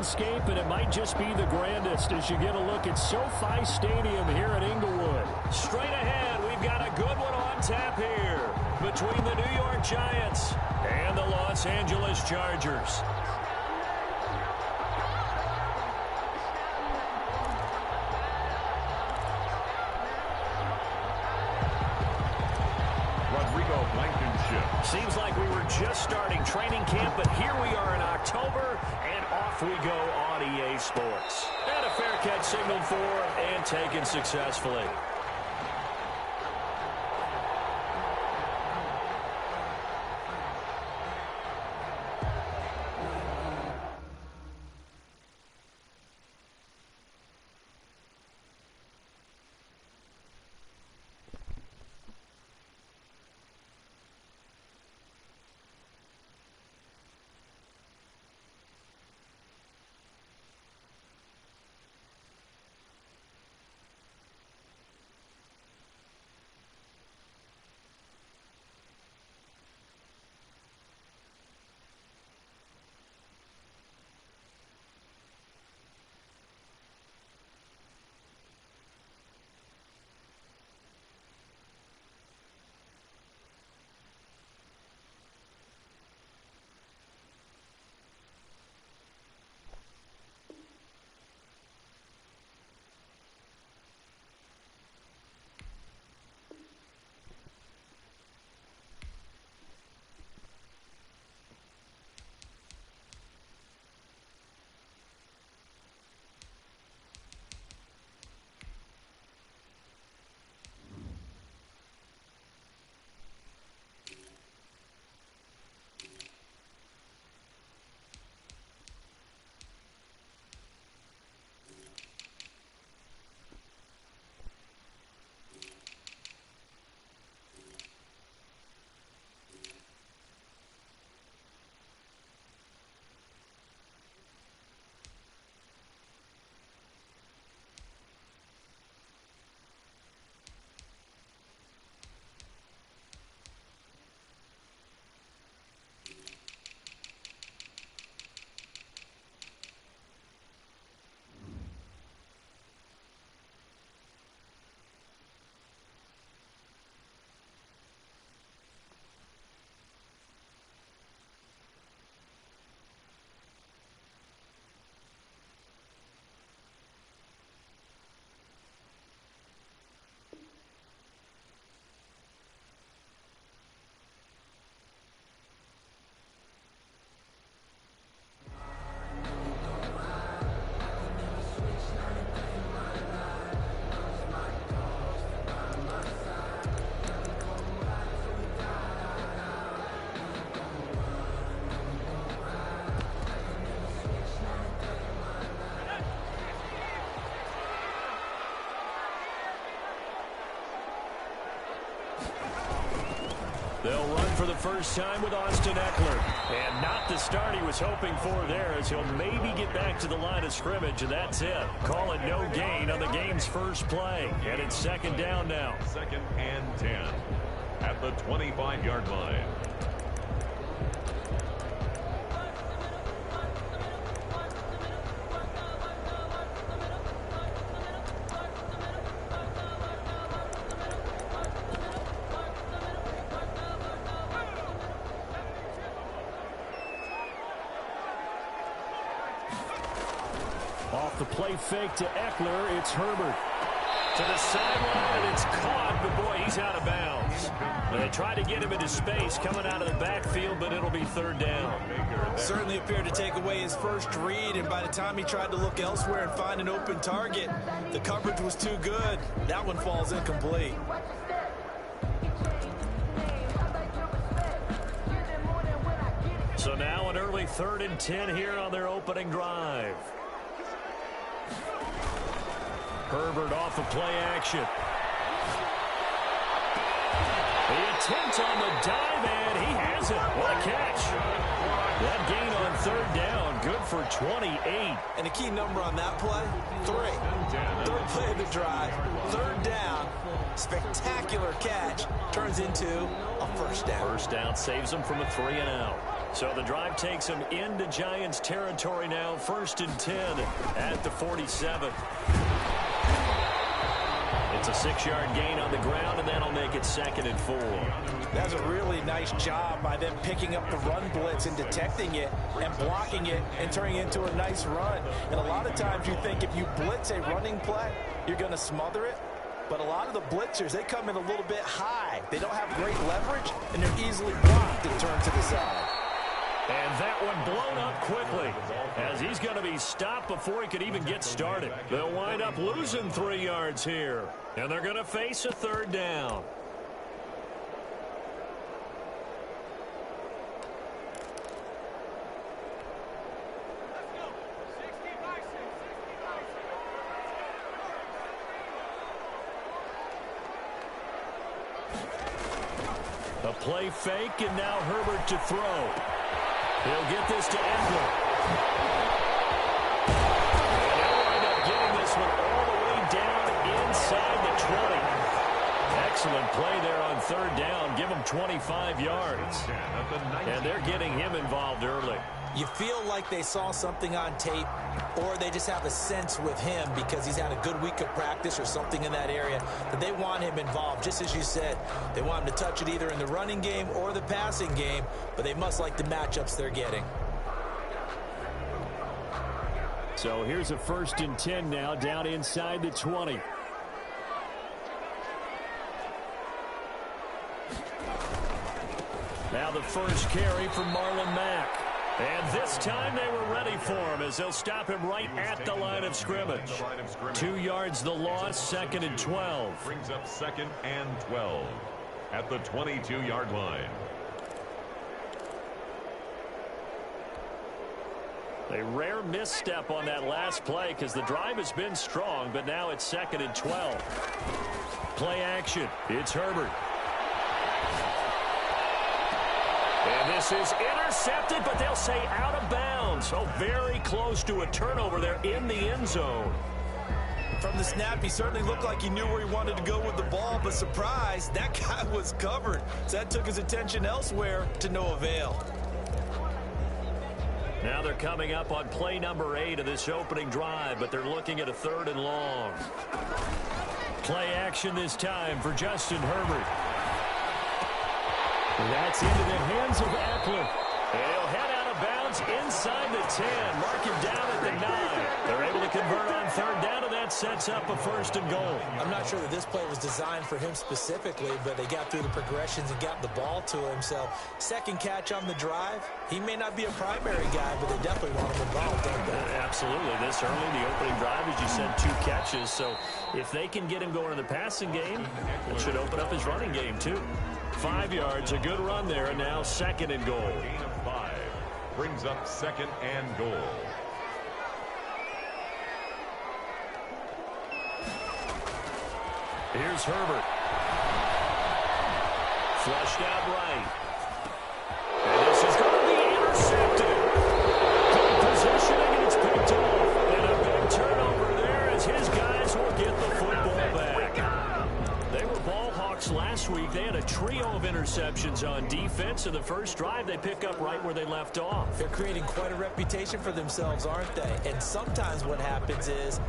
landscape, and it might just be the grandest as you get a look at SoFi Stadium here at Inglewood. Straight ahead, we've got a good one on tap here between the New York Giants and the Los Angeles Chargers. Seems like we were just starting training camp, but here we are in October, and off we go on EA Sports. And a fair catch signaled for and taken successfully. They'll run for the first time with Austin Eckler. And not the start he was hoping for there, as he'll maybe get back to the line of scrimmage, and that's it. Call it no gain on the game's first play. And it's second down now. 2nd and 10 at the 25-yard line. Off the play fake to Eckler, it's Herbert. To the sideline, and it's caught, but boy, he's out of bounds. They tried to get him into space coming out of the backfield, but it'll be third down. Certainly appeared to take away his first read, and by the time he tried to look elsewhere and find an open target, the coverage was too good. That one falls incomplete. So now an early 3rd and 10 here on their opening drive. Herbert off of play action. The attempt on the dive, and he has it. What a catch. That gain on 3rd down, good for 28. And a key number on that play, 3. 3rd play of the drive, 3rd down, spectacular catch, turns into a first down. First down saves him from a 3 and out. So the drive takes them into Giants territory now, 1st and 10 at the 47. It's a 6-yard gain on the ground, and that'll make it 2nd and 4. That's a really nice job by them picking up the run blitz and detecting it and blocking it and turning it into a nice run. And a lot of times you think if you blitz a running play, you're going to smother it. But a lot of the blitzers, they come in a little bit high. They don't have great leverage, and they're easily blocked and turned to the side. And that one blown up quickly as he's going to be stopped before he could even get started. They'll wind up losing 3 yards here, and they're going to face a 3rd down. A play fake, and now Herbert to throw. He'll get this to Eckler. And he'll wind up getting this one all the way down inside the 20. Excellent play there on 3rd down. Give him 25 yards. And they're getting him involved early. You feel like they saw something on tape, or they just have a sense with him because he's had a good week of practice or something in that area that they want him involved. Just as you said, they want him to touch it either in the running game or the passing game, but they must like the matchups they're getting. So here's a 1st and 10 now, down inside the 20. Now the first carry for Marlon Mack. And this time they were ready for him as they'll stop him right at the line of scrimmage. 2 yards the loss, 2nd and 12. Brings up 2nd and 12 at the 22-yard line. A rare misstep on that last play because the drive has been strong, but now it's 2nd and 12. Play action. It's Herbert. And this is intercepted, but they'll say out of bounds. So very close to a turnover there in the end zone. From the snap, he certainly looked like he knew where he wanted to go with the ball, but surprise, that guy was covered. So that took his attention elsewhere to no avail. Now they're coming up on play number 8 of this opening drive, but they're looking at a 3rd and long. Play action this time for Justin Herbert. And that's into the hands of Eckler. And he'll head out of bounds inside the 10. Mark him down at the 9. They're able to convert on 3rd down, and that sets up a 1st and goal. I'm not sure that this play was designed for him specifically, but they got through the progressions and got the ball to him. So 2nd catch on the drive. He may not be a primary guy, but they definitely want him involved, don't they? Absolutely. This early, the opening drive, as you said, 2 catches. So if they can get him going in the passing game, it should open up his running game too. 5 yards, a good run there, and now 2nd and goal. Gain of 5 brings up 2nd and goal. Here's Herbert. Flushed out right. And this is going to be intercepted. Good positioning, and it's picked off. And a big turnover there as his guys will get the football back. They were ball hawks last week. They had a trio of interceptions on defense. In the first drive, they pick up right where they left off. They're creating quite a reputation for themselves, aren't they? And sometimes what happens is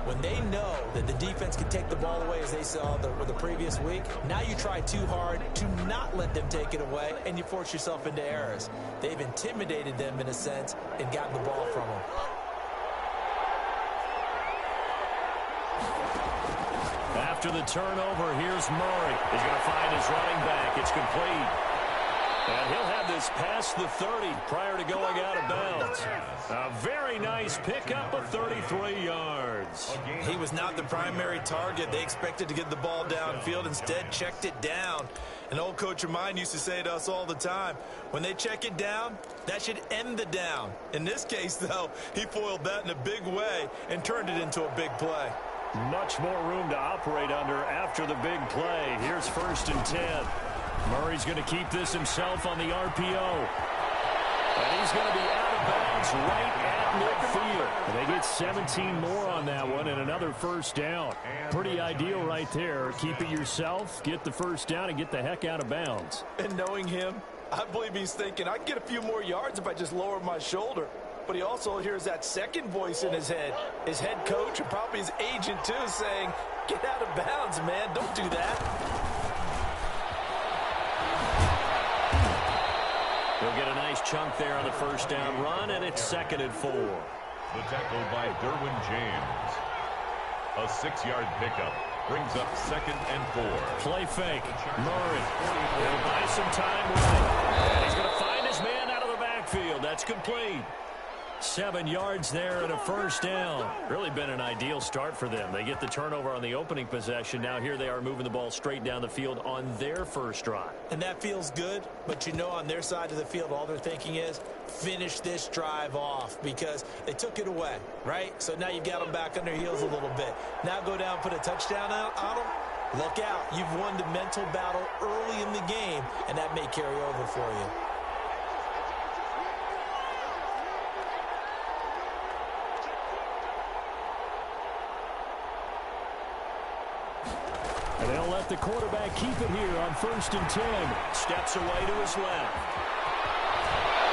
when they know that the defense can take the ball away, as they saw the previous week, now you try too hard to not let them take it away, and you force yourself into errors. They've intimidated them in a sense and gotten the ball from them. After the turnover, here's Murray. He's going to find his running back. It's complete. And he'll have this past the 30 prior to going out of bounds. A very nice pickup of 33 yards. He was not the primary target. They expected to get the ball downfield. Instead, checked it down. An old coach of mine used to say to us all the time, when they check it down, that should end the down. In this case, though, he foiled that in a big way and turned it into a big play. Much more room to operate under after the big play. Here's 1st and 10. Murray's going to keep this himself on the RPO. And he's going to be out of bounds right at midfield. And they get 17 more on that one and another 1st down. Pretty ideal right there. Keep it yourself, get the 1st down, and get the heck out of bounds. And knowing him, I believe he's thinking, I can get a few more yards if I just lower my shoulder. But he also hears that second voice in his head. His head coach and probably his agent, too, saying, get out of bounds, man. Don't do that. He'll get a nice chunk there on the first down run, and it's 2nd and 4. The tackle by Derwin James. A 6-yard pickup brings up 2nd and 4. Play fake. Murray. He'll buy some time with it. And he's going to find his man out of the backfield. That's complete. 7 yards there and a first down. Really been an ideal start for them. They get the turnover on the opening possession. Now here they are moving the ball straight down the field on their first drive. And that feels good, but you know on their side of the field, all they're thinking is finish this drive off because they took it away, right? So now you've got them back on their heels a little bit. Now go down, put a touchdown on them. Look out. You've won the mental battle early in the game, and that may carry over for you. And they'll let the quarterback keep it here on 1st and 10. Steps away to his left.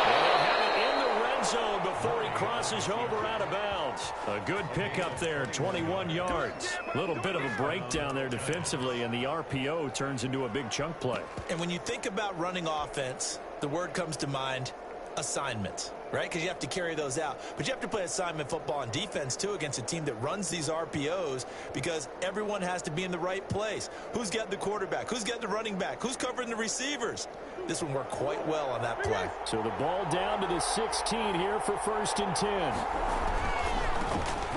And they'll have it in the red zone before he crosses over out of bounds. A good pickup there, 21 yards. A little bit of a breakdown there defensively, and the RPO turns into a big chunk play. And when you think about running offense, the word comes to mind, assignment. Right? Because you have to carry those out. But you have to play assignment football on defense, too, against a team that runs these RPOs because everyone has to be in the right place. Who's got the quarterback? Who's got the running back? Who's covering the receivers? This one worked quite well on that play. So the ball down to the 16 here for 1st and 10.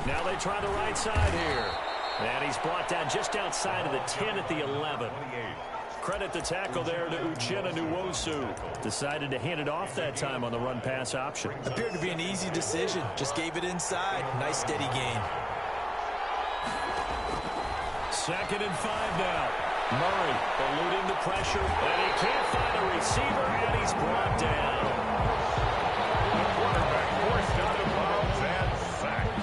Now they try the right side here. And he's brought down just outside of the 10 at the 11. Credit the tackle there to Uchenna Nwosu. Decided to hand it off that time on the run-pass option. Appeared to be an easy decision. Just gave it inside. Nice steady gain. 2nd and 5 now. Murray eluding the pressure. And he can't find a receiver, and he's brought down. The quarterback forced out of bounds and sacked.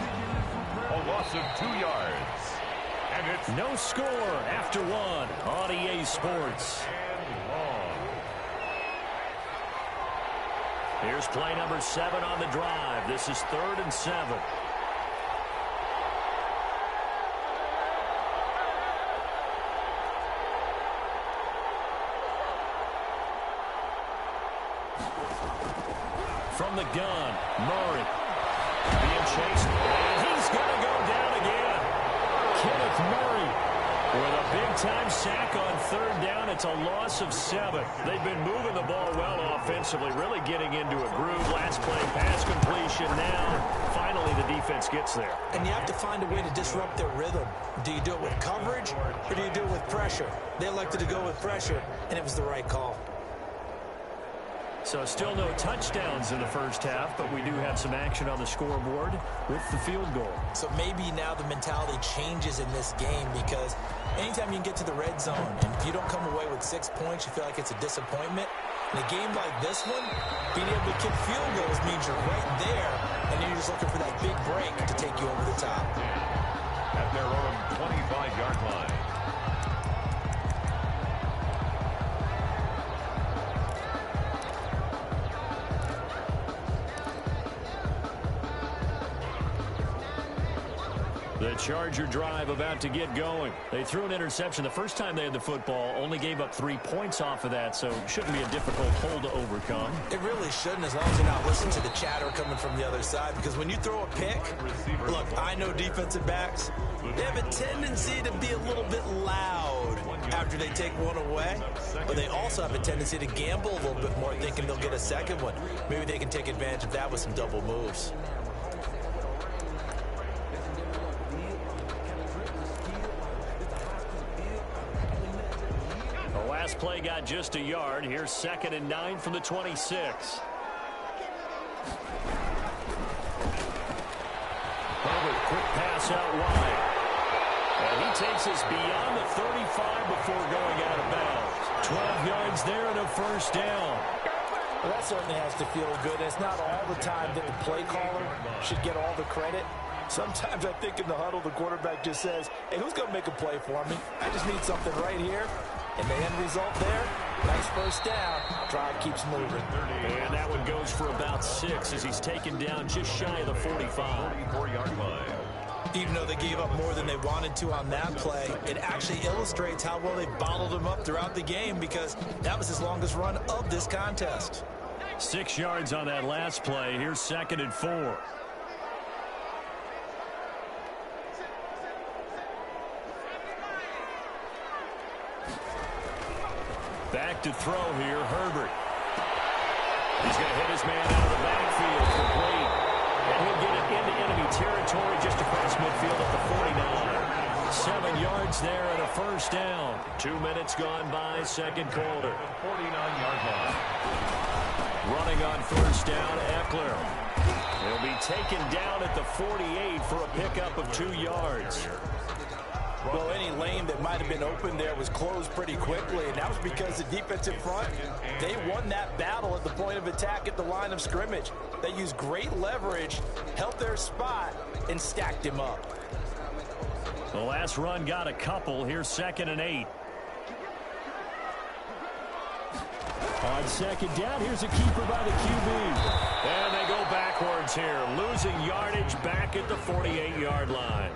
A loss of 2 yards. And it's no score after 1 on EA Sports. Here's play number 7 on the drive. This is 3rd and 7. From the gun, Murray being chased, and he's going to go down again. Kenneth Murray with a big-time sack on 3rd down. It's a loss of 7. They've been moving the ball well offensively, really getting into a groove. Last play, pass completion. Now, finally, the defense gets there. And you have to find a way to disrupt their rhythm. Do you do it with coverage, or do you do it with pressure? They elected to go with pressure, and it was the right call. So still no touchdowns in the first half, but we do have some action on the scoreboard with the field goal. So maybe now the mentality changes in this game because anytime you can get to the red zone, and if you don't come away with 6 points, you feel like it's a disappointment. In a game like this one, being able to kick field goals means you're right there, and then you're just looking for that big break to take you over the top. At their own 25-yard line. The Charger drive about to get going. They threw an interception the first time they had the football, only gave up 3 points off of that, so shouldn't be a difficult hole to overcome. It really shouldn't, as long as you're not listening to the chatter coming from the other side, because when you throw a pick, look, I know defensive backs, they have a tendency to be a little bit loud after they take one away, but they also have a tendency to gamble a little bit more, thinking they'll get a second one. Maybe they can take advantage of that with some double moves. Last play got just a yard. Here's 2nd and 9 from the 26. Herbert, quick pass out wide. And he takes us beyond the 35 before going out of bounds. 12 yards there and a first down. Well, that certainly has to feel good. It's not all the time that the play caller should get all the credit. Sometimes I think in the huddle, the quarterback just says, hey, who's going to make a play for me? I just need something right here. And the end result there, Nice first down. Drive keeps moving. And that one goes for about 6 as he's taken down just shy of the 45. 44-yard line. Even though they gave up more than they wanted to on that play, it actually illustrates how well they bottled him up throughout the game because that was his longest run of this contest. 6 yards on that last play. Here's 2nd and 4. Back to throw here, Herbert. He's going to hit his man out of the backfield complete. And he'll get it into enemy territory just across midfield at the 49. 7 yards there and a first down. 2 minutes gone by, second quarter. 49-yard line. Running on first down, Eckler. He'll be taken down at the 48 for a pickup of 2 yards. Well, any lane that might have been open there was closed pretty quickly, and that was because the defensive front, they won that battle at the point of attack at the line of scrimmage. They used great leverage, held their spot, and stacked him up. The last run got a couple. Here's 2nd and 8. On second down, here's a keeper by the QB. And they go backwards here, losing yardage back at the 48-yard line.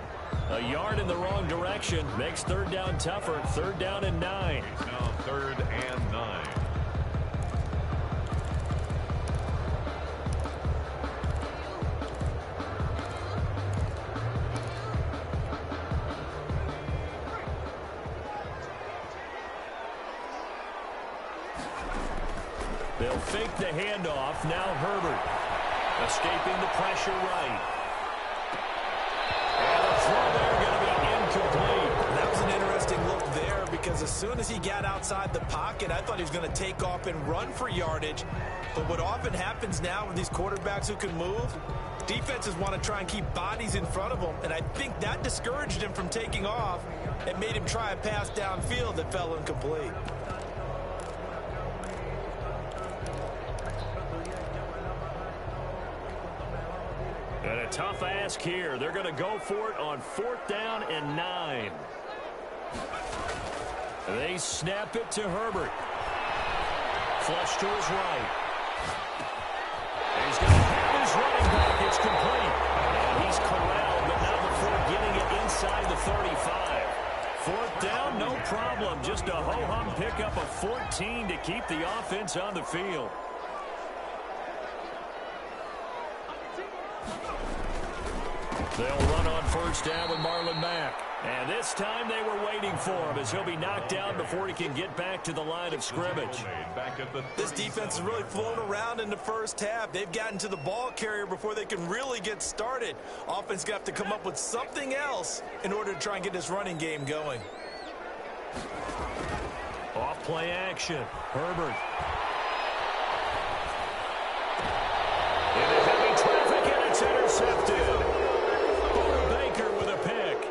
A yard in the wrong direction makes third down tougher. 3rd down and 9. Now 3rd and 9. They'll fake the handoff. Now Herbert escaping the pressure right. And the throw there going to be incomplete. That was an interesting look there because as soon as he got outside the pocket, I thought he was going to take off and run for yardage. But what often happens now with these quarterbacks who can move, defenses want to try and keep bodies in front of them, and I think that discouraged him from taking off and made him try a pass downfield that fell incomplete. And a tough ask here. They're going to go for it on 4th down and 9. They snap it to Herbert. Flush to his right. And he's going to have his running back. It's complete. And he's corralled, but not before getting it inside the 35. 4th down, no problem. Just a ho-hum pickup of 14 to keep the offense on the field. They'll run on first down with Marlon Mack. And this time they were waiting for him as he'll be knocked down before he can get back to the line of scrimmage. This defense is really flown around in the first half. They've gotten to the ball carrier before they can really get started. Offense got to come up with something else in order to try and get this running game going. Off play action. Herbert. Into heavy traffic and it's intercepted. Baker with a pick.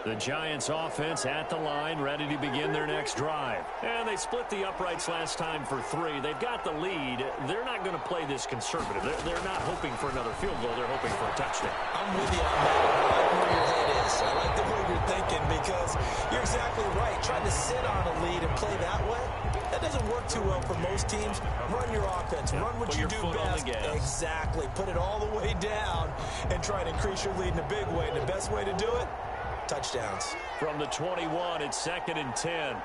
The Giants offense at the line, ready to begin their next drive. And they split the uprights last time for 3. They've got the lead. They're not going to play this conservative. They're not hoping for another field goal. They're hoping for a touchdown. I'm with you on that. I like where your head is. I like the way you're thinking because you're exactly right. Trying to sit on a lead and play that way, that doesn't work too well for most teams. Run your offense. Run what you do best. Exactly. Put it all the way down and try and increase your lead in a big way. And the best way to do it, touchdowns. From the 21, it's 2nd and 10.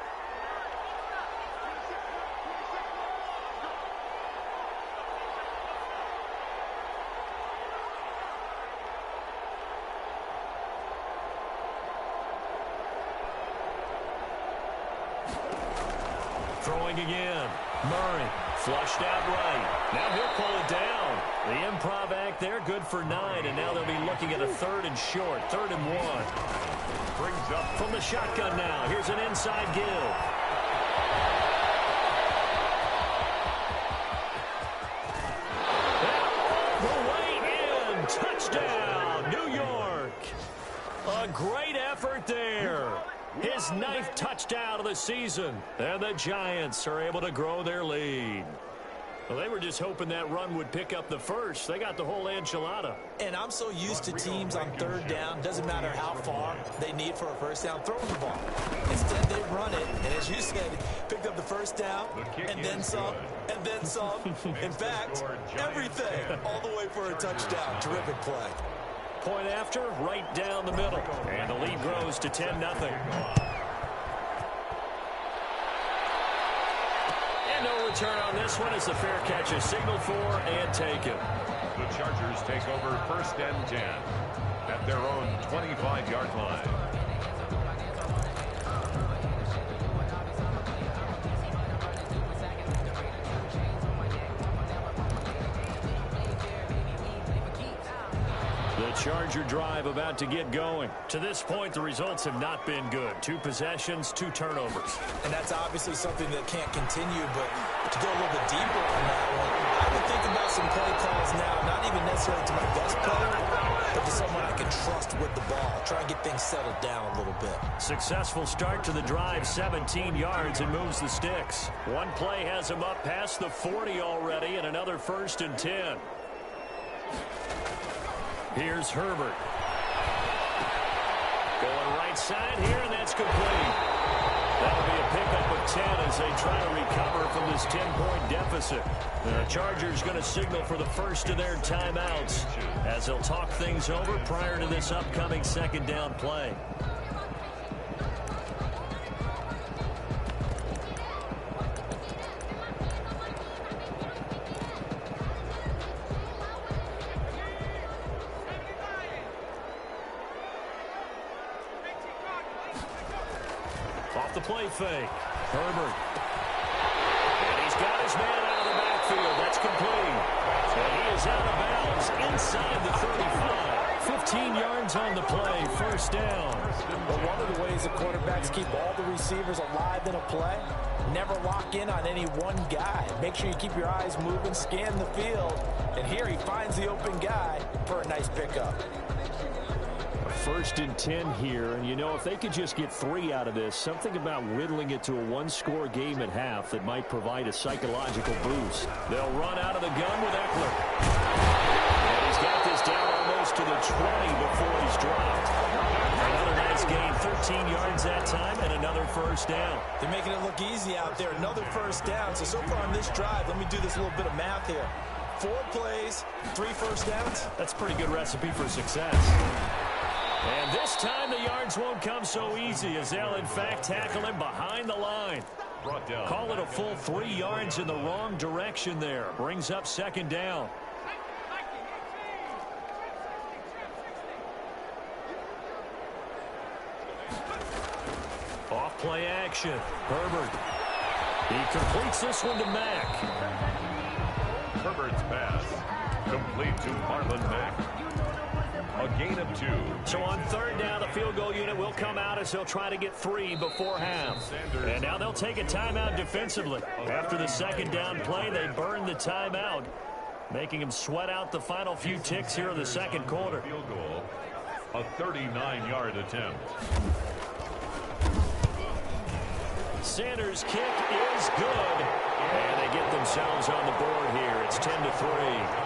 Throwing again. Murray flushed out right. Now he'll pull it down. The improv act there, good for 9, and now they'll be looking at a 3rd and short, 3rd and 1. Brings up From the shotgun now, here's an inside give. That all the Herbert there. His ninth touchdown of the season. And the Giants are able to grow their lead. Well, they were just hoping that run would pick up the first. They got the whole enchilada. And I'm so used to teams on third down, doesn't matter how far they need for a first down, throwing the ball. Instead, they run it, and as you said, picked up the first down, and then some, and then some. In fact, everything, all the way for a touchdown. Terrific play. Point after, right down the middle. And the lead grows to 10-0. And no return on this one as the fair catch is signaled for and taken. The Chargers take over 1st and 10 at their own 25-yard line. The Charger drive about to get going. To this point, the results have not been good. 2 possessions, 2 turnovers. And that's obviously something that can't continue, but to go a little bit deeper on that one, I would think about some play calls now, not even necessarily to my best player, but to someone I can trust with the ball. Try and get things settled down a little bit. Successful start to the drive, 17 yards, and moves the sticks. One play has him up past the 40 already, and another 1st and 10. Here's Herbert. Going right side here, and that's complete. That'll be a pickup of 10 as they try to recover from this 10-point deficit. The Chargers going to signal for the first of their timeouts as they'll talk things over prior to this upcoming 2nd down play. Off the play fake. Herbert. And he's got his man out of the backfield. That's complete. And he is out of bounds inside the 35. 15 yards on the play. 1st down. Well, one of the ways the quarterbacks keep all the receivers alive in a play, never lock in on any one guy. Make sure you keep your eyes moving, scan the field. And here he finds the open guy for a nice pickup. 1st and 10 here, and you know, if they could just get 3 out of this, something about whittling it to a 1-score game at half that might provide a psychological boost. They'll run out of the gun with Eckler. And he's got this down almost to the 20 before he's dropped. Another nice gain, 13 yards that time, and another 1st down. They're making it look easy out there. Another 1st down. So far on this drive, let me do this little bit of math here. 4 plays, 3 1st downs. That's a pretty good recipe for success. And this time the yards won't come so easy as they'll in fact tackle him behind the line. Call it a full 3 yards in the wrong direction there. Brings up 2nd down. Off play action. Herbert. He completes this one to Mack. Herbert's pass complete to Marlon Mack. A gain of 2. So on 3rd down, the field goal unit will come out as they'll try to get 3 before half. And now they'll take a timeout defensively. After the 2nd down play, they burn the timeout, making them sweat out the final few ticks here in the 2nd quarter. Field goal, a 39-yard attempt. Sanders' kick is good. And they get themselves on the board here. It's 10-3.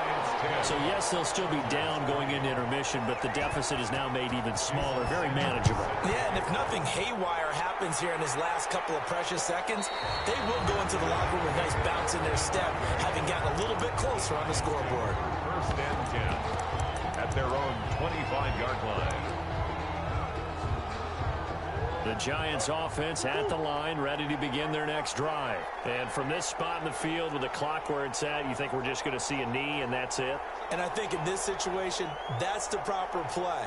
So, yes, they'll still be down going into intermission, but the deficit is now made even smaller, very manageable. Yeah, and if nothing haywire happens here in his last couple of precious seconds, they will go into the locker room with a nice bounce in their step, having gotten a little bit closer on the scoreboard. 1st and 10 at their own 25-yard line. The Giants offense at the line, ready to begin their next drive. And from this spot in the field with the clock where it's at, you think we're just going to see a knee and that's it? And I think in this situation, that's the proper play.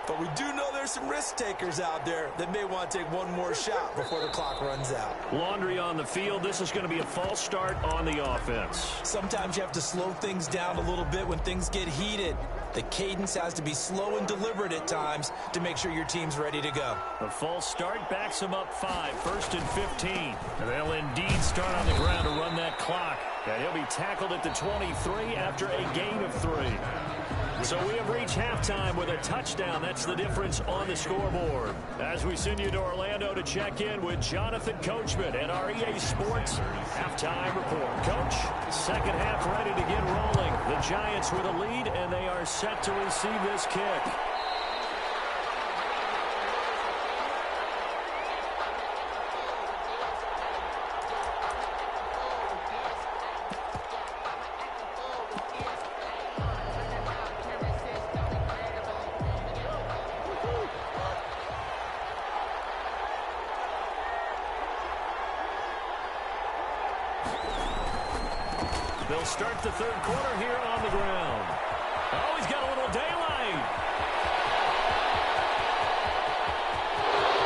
But we do know there's some risk takers out there that may want to take one more shot before the clock runs out. Laundry on the field. This is going to be a false start on the offense. Sometimes you have to slow things down a little bit when things get heated. The cadence has to be slow and deliberate at times to make sure your team's ready to go. The false start backs them up 5, 1st and 15. And they'll indeed start on the ground to run that clock. And he'll be tackled at the 23 after a gain of 3. So we have reached halftime with a touchdown. That's the difference on the scoreboard. As we send you to Orlando to check in with Jonathan Coachman and our EA Sports halftime report. Coach, second half ready to get rolling. The Giants with a lead, and they are set to receive this kick. They'll start the third quarter here on the ground. Oh, he's got a little daylight.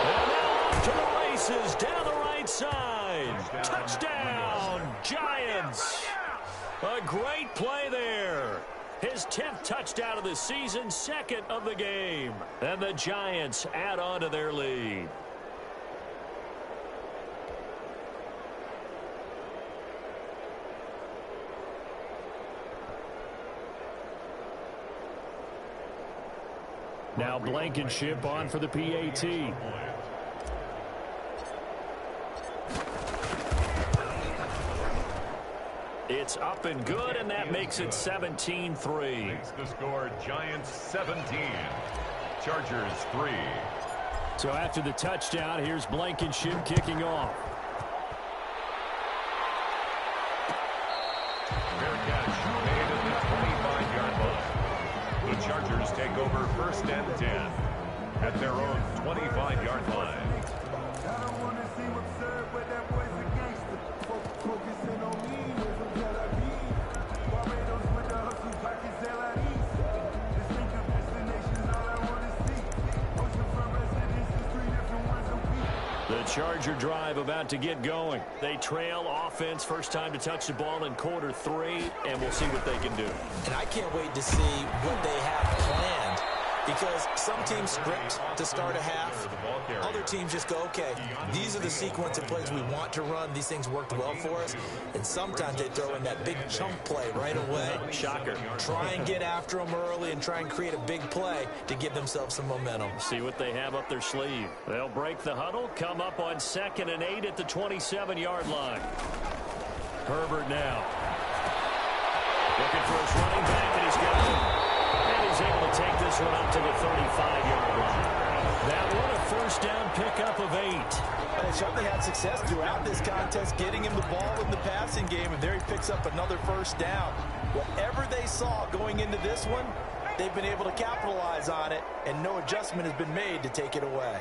And now off to the races down the right side. Touchdown, Giants. A great play there. His 10th touchdown of the season, second of the game. And the Giants add on to their lead. Now Blankenship on for the PAT. It's up and good, and that makes it 17-3. Makes the score Giants 17, Chargers 3. So after the touchdown, here's Blankenship kicking off. Fair catch made at the 25-yard line. The Chargers take over first and 10 at their own 25-yard line. The Charger drive about to get going. They trail offense, first time to touch the ball in quarter 3, and we'll see what they can do. And I can't wait to see what they have planned, because some teams script to start a half. Other teams just go, okay, these are the sequence of plays we want to run. These things worked well for us. And sometimes they throw in that big chunk play right away. Shocker. Try and get after them early and try and create a big play to give themselves some momentum. See what they have up their sleeve. They'll break the huddle, come up on 2nd and 8 at the 27-yard line. Herbert now. Looking for his running back, and he's got him. And he's able to take this one up to the 35-yard line. That one a first down pickup of 8. They certainly had success throughout this contest, getting him the ball in the passing game, and there he picks up another first down. Whatever they saw going into this one, they've been able to capitalize on it, and no adjustment has been made to take it away.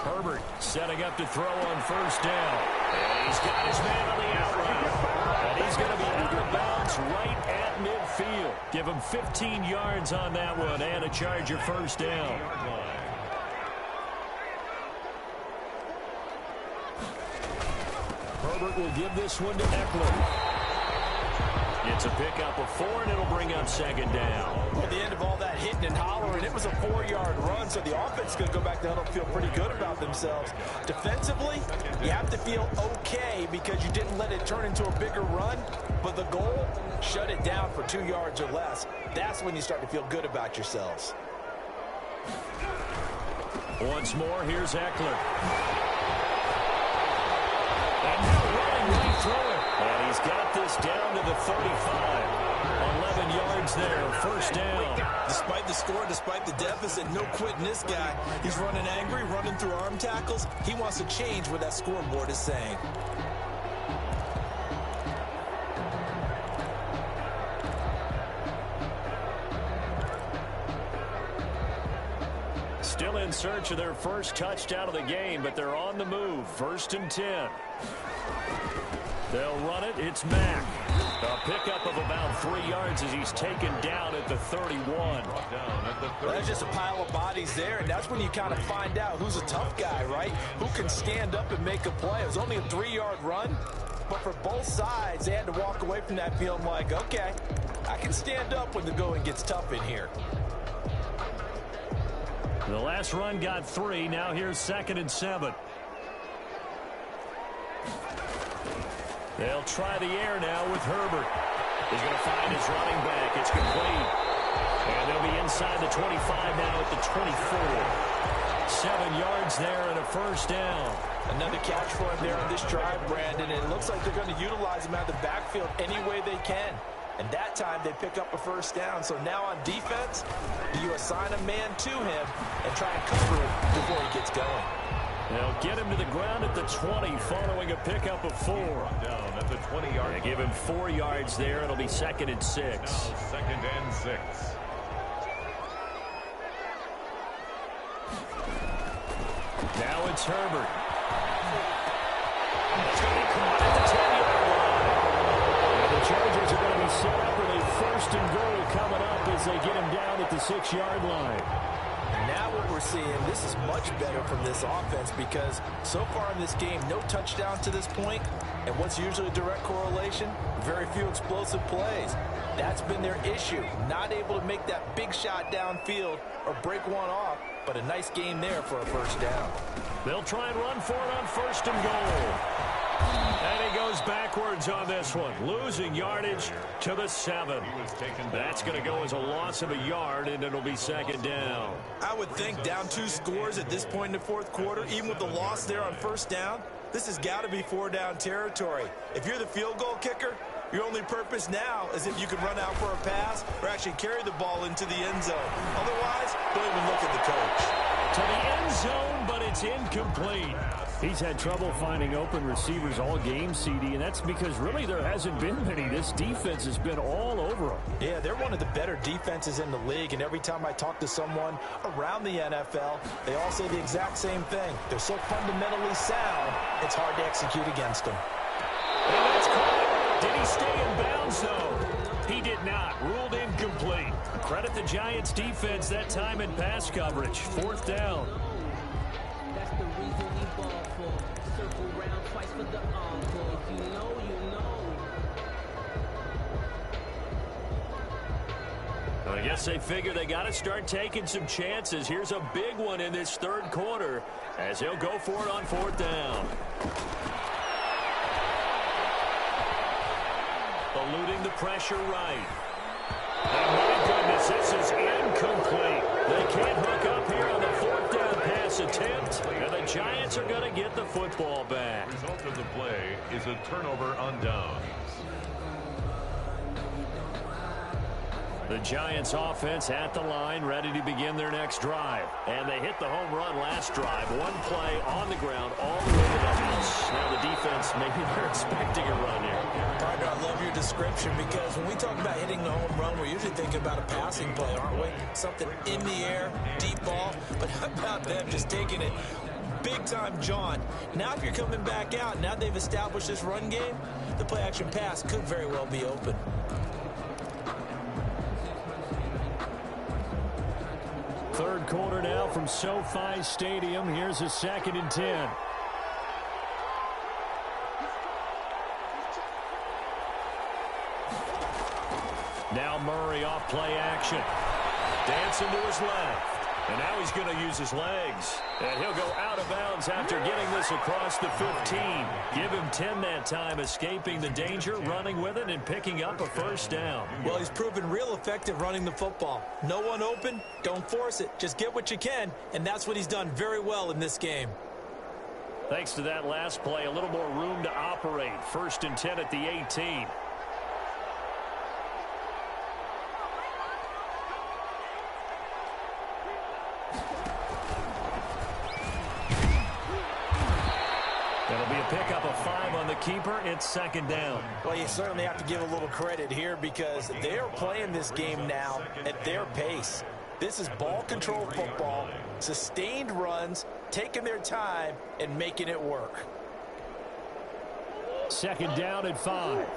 Herbert setting up to throw on first down. And he's got his man on the out route. And he's going to be out of bounds right at midfield. Give him 15 yards on that one and a Charger first down. Herbert will give this one to Eckler. It's a pickup of 4, and it'll bring up 2nd down. At the end of all that hitting and hollering, it was a 4-yard run, so the offense is going to go back to huddle and feel pretty good about themselves. Defensively, you have to feel okay because you didn't let it turn into a bigger run, but the goal, shut it down for 2 yards or less. That's when you start to feel good about yourselves. Once more, here's Eckler. And now running right through it. And he's got this down to the 35. 11 yards there, first down. Despite the score, despite the deficit, no quitting this guy. He's running angry, running through arm tackles. He wants to change what that scoreboard is saying. Still in search of their first touchdown of the game, but they're on the move. 1st and 10. They'll run it. It's Mack. A pickup of about 3 yards as he's taken down at the 31. Well, there's just a pile of bodies there, and that's when you kind of find out who's a tough guy, right? Who can stand up and make a play. It was only a 3-yard run, but for both sides, they had to walk away from that feeling like, okay, I can stand up when the going gets tough in here. The last run got 3. Now here's 2nd and 7. They'll try the air now with Herbert. He's going to find his running back. It's complete. And they'll be inside the 25 now at the 24. 7 yards there and a first down. Another catch for him there on this drive, Brandon. And it looks like they're going to utilize him out of the backfield any way they can. And that time they pick up a first down. So now on defense, you assign a man to him and try and cover it before he gets going. They'll get him to the ground at the 20 following a pickup of 4. Down at the 20-yard. They give him 4 yards there. It'll be 2nd and 6. Now 2nd and 6. Now it's Herbert. It's going to be caught at the 10-yard line. And the Chargers are going to be set up with a 1st and goal coming up as they get him down at the 6-yard line. And now what we're seeing, this is much better from this offense because so far in this game, no touchdown to this point. And what's usually a direct correlation? Very few explosive plays. That's been their issue. Not able to make that big shot downfield or break one off, but a nice game there for a first down. They'll try and run for it on 1st and goal. And he goes backwards on this one, losing yardage to the 7. That's going to go as a loss of a yard, and it'll be 2nd down. I would think down 2 scores at this point in the 4th quarter, even with the loss there on 1st down, this has got to be 4-down territory. If you're the field goal kicker, your only purpose now is if you can run out for a pass or actually carry the ball into the end zone. Otherwise, don't even look at the coach. To the end zone, but it's incomplete. He's had trouble finding open receivers all game, CD, and that's because really there hasn't been many. This defense has been all over them. Yeah, they're one of the better defenses in the league, and every time I talk to someone around the NFL, they all say the exact same thing. They're so fundamentally sound, it's hard to execute against them. And that's caught. Did he stay in bounds, though? He did not. Ruled incomplete. Credit the Giants' defense that time in pass coverage. 4th down. That's the reason we ball for. Circle round twice for the encore. If you know, you know. I guess they figure they got to start taking some chances. Here's a big one in this 3rd quarter as he'll go for it on 4th down. Eluding the pressure right. And my goodness, this is incomplete. They can't hook up here on the 4th down pass attempt, and the Giants are going to get the football back. The result of the play is a turnover on downs. The Giants offense at the line, ready to begin their next drive. And they hit the home run last drive. One play on the ground all the way to the house. Now the defense, maybe they're expecting a run here. Partner, I love your description because when we talk about hitting the home run, we're usually thinking about a passing play, aren't we? Something in the air, deep ball. But how about them just taking it big-time jaunt? Now if you're coming back out, now they've established this run game, the play-action pass could very well be open. Third quarter now from SoFi Stadium. Here's a 2nd and 10. Now Murray off play action. Dancing to his left. And now he's going to use his legs. And he'll go out of bounds after getting this across the 15. Give him 10 that time, escaping the danger, running with it, and picking up a first down. Well, he's proven real effective running the football. No one open, don't force it. Just get what you can, and that's what he's done very well in this game. Thanks to that last play, a little more room to operate. 1st and 10 at the 18. That'll be a pickup of 5 on the keeper. It's 2nd down. Well, you certainly have to give a little credit here because they're playing this game now at their pace. This is ball control football, sustained runs, taking their time and making it work. 2nd down at 5.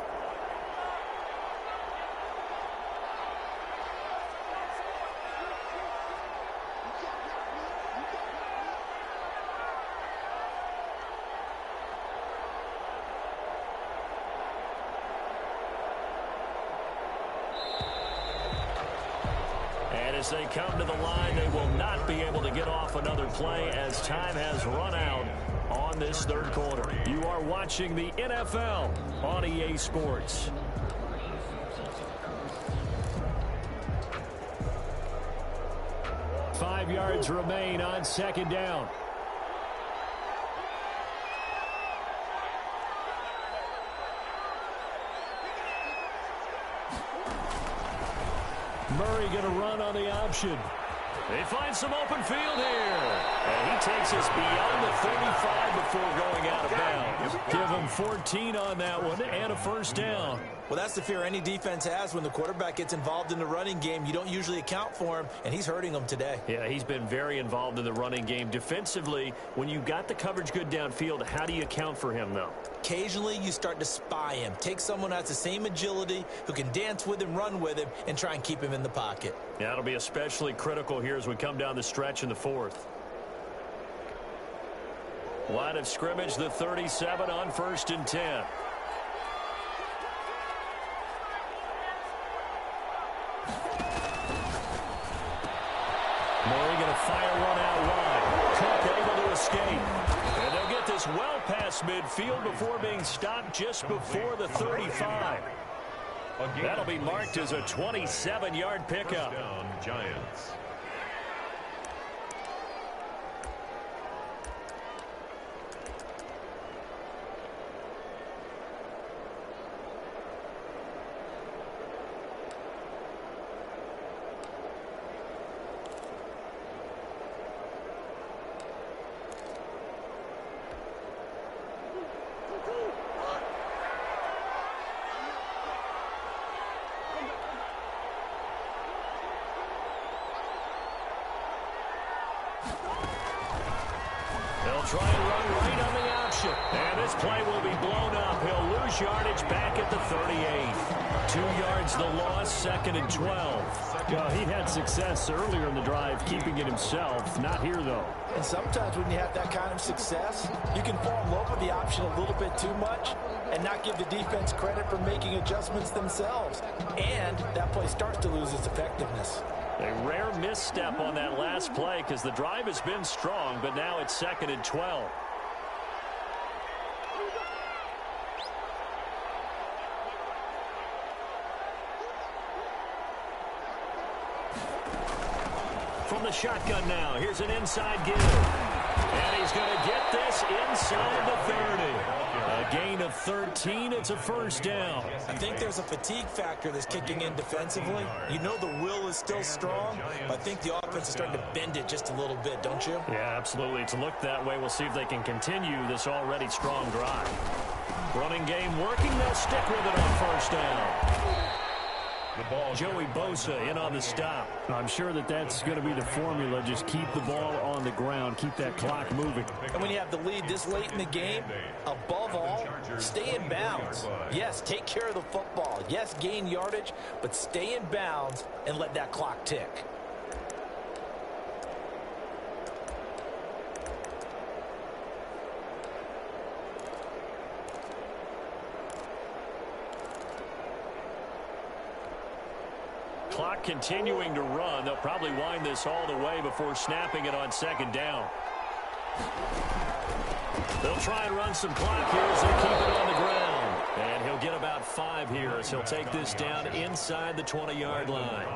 As they come to the line, they will not be able to get off another play as time has run out on this third quarter. You are watching the NFL on EA Sports. Five yards remain on second down. Murray going to run on the option. They find some open field here. And he takes us beyond the 35 before going out of bounds. Give him 14 on that one and a first down. Well, that's the fear any defense has when the quarterback gets involved in the running game. You don't usually account for him, and he's hurting them today. Yeah, he's been very involved in the running game. Defensively, when you've got the coverage good downfield, how do you account for him, though? Occasionally, you start to spy him. Take someone who has the same agility, who can dance with him, run with him, and try and keep him in the pocket. Yeah, that'll be especially critical here as we come down the stretch in the fourth. Line of scrimmage, the 37 on 1st and 10. Murray going to fire one out wide. Cook able to escape. And they'll get this well past midfield before being stopped just before the 35. That'll be marked as a 27-yard pickup. First down, Giants. Try and run right on the option. And this play will be blown up. He'll lose yardage back at the 38. 2 yards the loss, 2nd and 12. He had success earlier in the drive keeping it himself. Not here, though. And sometimes when you have that kind of success, you can fall in love with the option a little bit too much and not give the defense credit for making adjustments themselves. And that play starts to lose its effectiveness. A rare misstep on that last play because the drive has been strong, but now it's 2nd and 12. From the shotgun now, here's an inside give. And he's going to get this inside the 30. A gain of 13. It's a first down. I think there's a fatigue factor that's kicking in defensively. You know the will is still strong, but I think the offense is starting to bend it just a little bit, don't you? Yeah, absolutely. It's looked that way. We'll see if they can continue this already strong drive. Running game working. They'll stick with it on first down. Joey Bosa in on the stop. I'm sure that's going to be the formula. Just keep the ball on the ground. Keep that clock moving. And when you have the lead this late in the game, above all, stay in bounds. Yes, take care of the football. Yes, gain yardage, but stay in bounds and let that clock tick. Clock continuing to run. They'll probably wind this all the way before snapping it on 2nd down. They'll try and run some clock here as they keep it on the ground. And he'll get about 5 here as he'll take this down inside the 20-yard line.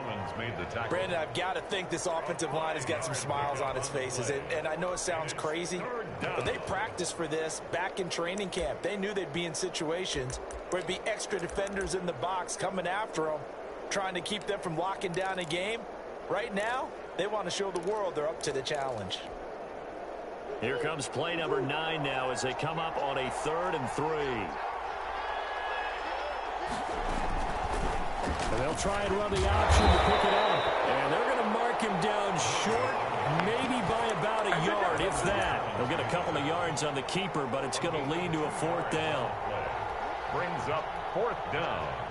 Brandon, I've got to think this offensive line has got some smiles on its faces. And I know it sounds crazy, but they practiced for this back in training camp. They knew they'd be in situations where there'd be extra defenders in the box coming after them, trying to keep them from locking down a game. Right now, they want to show the world they're up to the challenge. Here comes play number 9 now as they come up on a 3rd and 3. And they'll try and run the option to pick it up. And they're going to mark him down short, maybe by about a yard, if that. They'll get a couple of yards on the keeper, but it's going to lead to a 4th down. Brings up 4th down.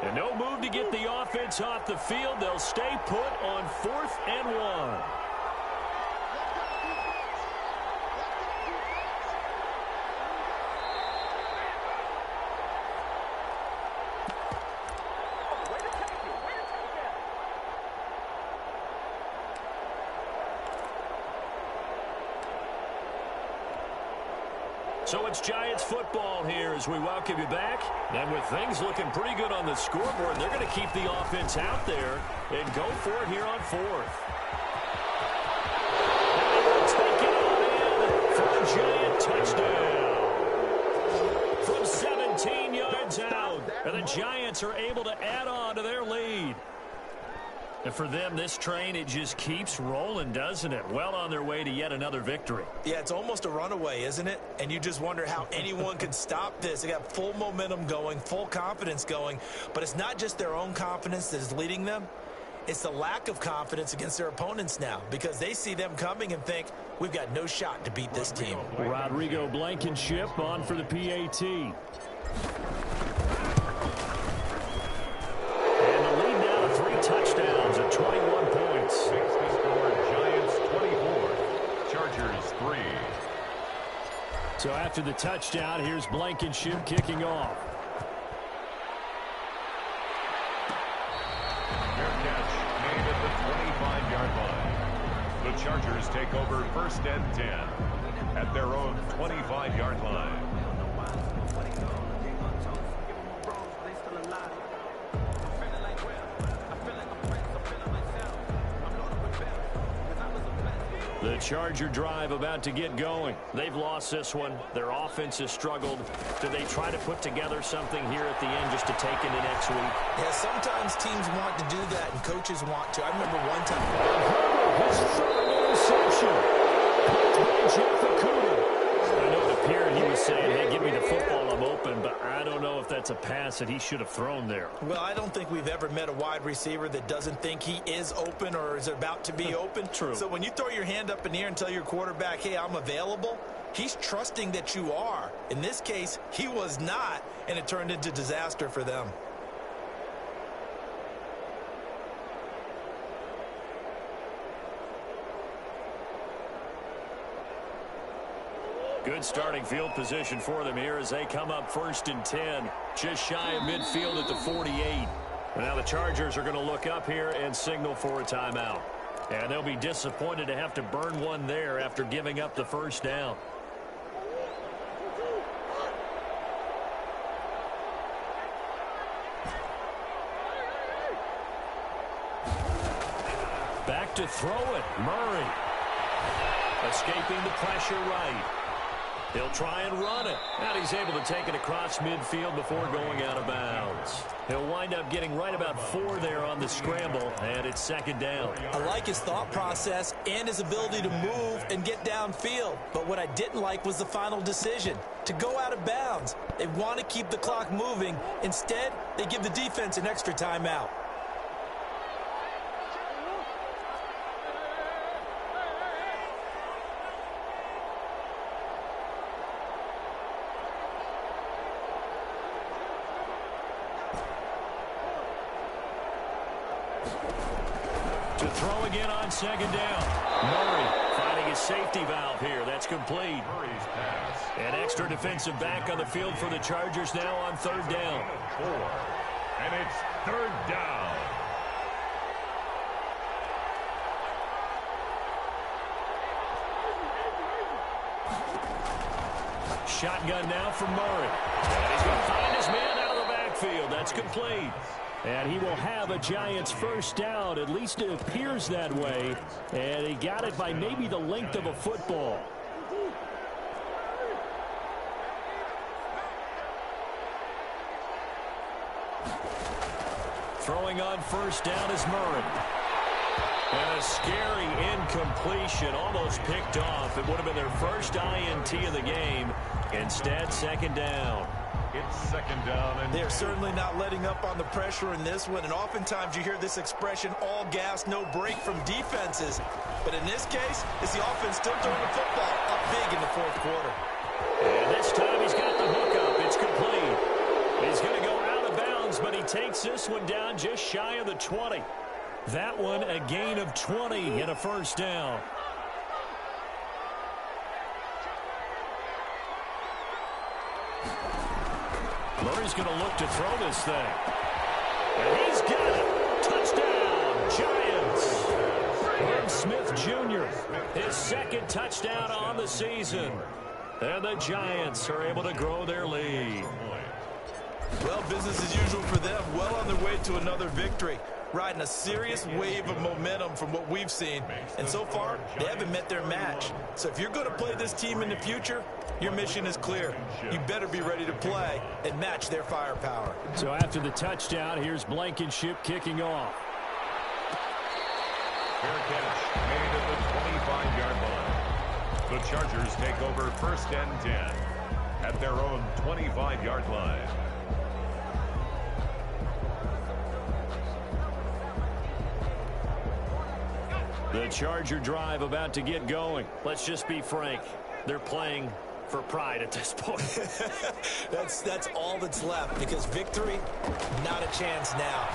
And no move to get the offense off the field. They'll stay put on 4th and 1. So it's Giants football here as we welcome you back. And with things looking pretty good on the scoreboard, they're going to keep the offense out there and go for it here on fourth. And they will take it on in for a Giant touchdown. From 17 yards out. And the Giants are able to add on to their lead. And for them, this train, it just keeps rolling, doesn't it? Well on their way to yet another victory. Yeah, it's almost a runaway, isn't it? And you just wonder how anyone can stop this. They got full momentum going, full confidence going. But it's not just their own confidence that is leading them. It's the lack of confidence against their opponents now because they see them coming and think, we've got no shot to beat this team. Rodrigo Blankenship on for the PAT. Touchdowns at 21 points. Makes the score Giants 24, Chargers 3. So after the touchdown, here's Blankenship kicking off. Fair catch made at the 25-yard line. The Chargers take over 1st and 10 at their own 25-yard line. The Charger drive about to get going. They've lost this one. Their offense has struggled. Do they try to put together something here at the end just to take into next week? Yeah, sometimes teams want to do that and coaches want to. I remember one time. His third interception. Jeff Okuda. I know it appeared he was saying, hey, give me the football, I'm open, but I don't know if that's a pass that he should have thrown there. Well, I don't think we've ever met a wide receiver that doesn't think he is open or is about to be open. True. So when you throw your hand up in the air and tell your quarterback, hey, I'm available, he's trusting that you are. In this case, he was not, and it turned into disaster for them. Good starting field position for them here as they come up 1st and 10. Just shy of midfield at the 48. Now the Chargers are going to look up here and signal for a timeout. And they'll be disappointed to have to burn one there after giving up the first down. Back to throw it. Murray. Escaping the pressure right. He'll try and run it. And he's able to take it across midfield before going out of bounds. He'll wind up getting right about 4 there on the scramble, and it's 2nd down. I like his thought process and his ability to move and get downfield. But what I didn't like was the final decision, to go out of bounds. They want to keep the clock moving. Instead, they give the defense an extra timeout. To throw again on 2nd down. Murray finding his safety valve here. That's complete. Murray's pass. An extra defensive back on the field for the Chargers now on 3rd down. 4. And it's 3rd down. Shotgun now for Murray. And he's going to find his man out of the backfield. That's complete. And he will have a Giants first down. At least it appears that way. And he got it by maybe the length of a football. Throwing on 1st down is Murray. And a scary incompletion, almost picked off. It would have been their first INT of the game. Instead, 2nd down. It's 2nd down. And They're certainly not letting up on the pressure in this one. And oftentimes you hear this expression, all gas, no break from defenses. But in this case, it's the offense still throwing the football up big in the 4th quarter. And this time he's got the hook up. It's complete. He's going to go out of bounds, but he takes this one down just shy of the 20. That one a gain of 20 and a first down. Murray's going to look to throw this thing. And he's got it. Touchdown, Giants. Herb Smith Jr., his 2nd touchdown on the season. And the Giants are able to grow their lead. Well, business as usual for them. Well on their way to another victory. Riding a serious wave of momentum from what we've seen. And so far, they haven't met their match. So if you're going to play this team in the future, your mission is clear. You better be ready to play and match their firepower. So after the touchdown, here's Blankenship kicking off. Fair catch made at the 25-yard line. The Chargers take over 1st and 10 at their own 25-yard line. The Charger drive about to get going. Let's just be frank. They're playing for pride at this point. That's all that's left, because victory, not a chance now.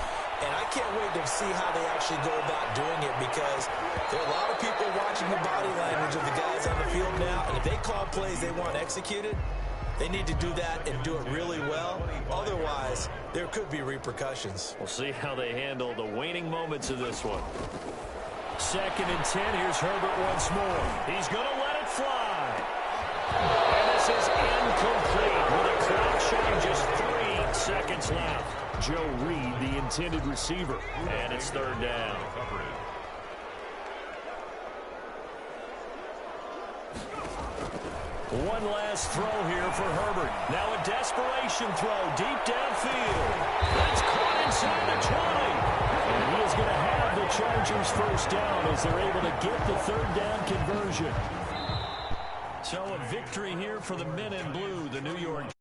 And I can't wait to see how they actually go about doing it, because there are a lot of people watching the body language of the guys on the field now, and if they call plays they want executed, they need to do that and do it really well. Otherwise, there could be repercussions. We'll see how they handle the waning moments of this one. 2nd and 10. Here's Herbert once more. He's going to let it fly. And this is incomplete with a clock showing just 3 seconds left. Joe Reed, the intended receiver. And it's 3rd down. One last throw here for Herbert. Now a desperation throw deep downfield. That's caught inside the 20. And he is going to have the Chargers 1st down as they're able to get the 3rd down conversion. So a victory here for the men in blue, the New York